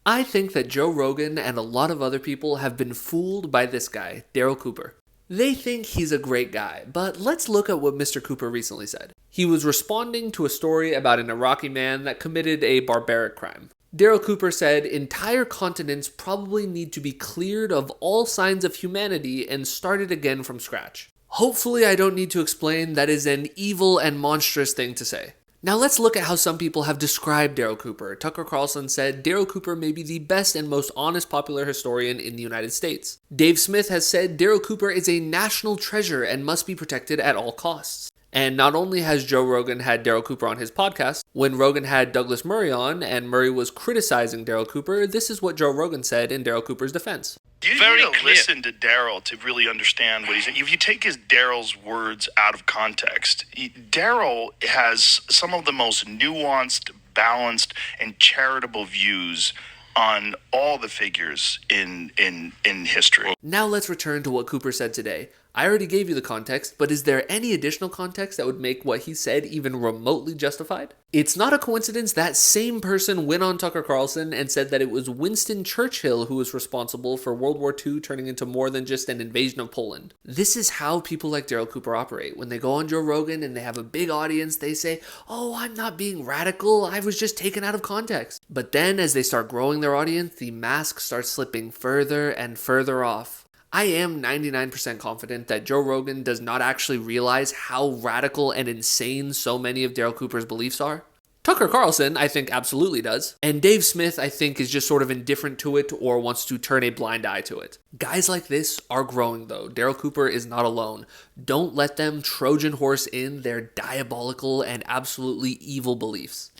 I think that Joe Rogan and a lot of other people have been fooled by this guy, Daryl Cooper. They think he's a great guy, but let's look at what Mr. Cooper recently said. He was responding to a story about an Iraqi man that committed a barbaric crime. Daryl Cooper said entire continents probably need to be cleared of all signs of humanity and started again from scratch. Hopefully I don't need to explain that is an evil and monstrous thing to say. Now let's look at how some people have described Daryl Cooper. Tucker Carlson said Daryl Cooper may be the best and most honest popular historian in the United States. Dave Smith has said Daryl Cooper is a national treasure and must be protected at all costs. And not only has Joe Rogan had Daryl Cooper on his podcast, when Rogan had Douglas Murray on and Murray was criticizing Daryl Cooper, this is what Joe Rogan said in Daryl Cooper's defense. You need to listen to Daryl to really understand what he's saying. If you take Daryl's words out of context, Daryl has some of the most nuanced, balanced, and charitable views on all the figures in history. Now let's return to what Cooper said today. I already gave you the context, but is there any additional context that would make what he said even remotely justified? It's not a coincidence that same person went on Tucker Carlson and said that it was Winston Churchill who was responsible for World War II turning into more than just an invasion of Poland. This is how people like Daryl Cooper operate. When they go on Joe Rogan and they have a big audience, they say, "Oh, I'm not being radical, I was just taken out of context." But then as they start growing their audience, the mask starts slipping further and further off. I am 99% confident that Joe Rogan does not actually realize how radical and insane so many of Daryl Cooper's beliefs are. Tucker Carlson, I think, absolutely does. And Dave Smith, I think, is just sort of indifferent to it or wants to turn a blind eye to it. Guys like this are growing, though. Daryl Cooper is not alone. Don't let them Trojan horse in their diabolical and absolutely evil beliefs.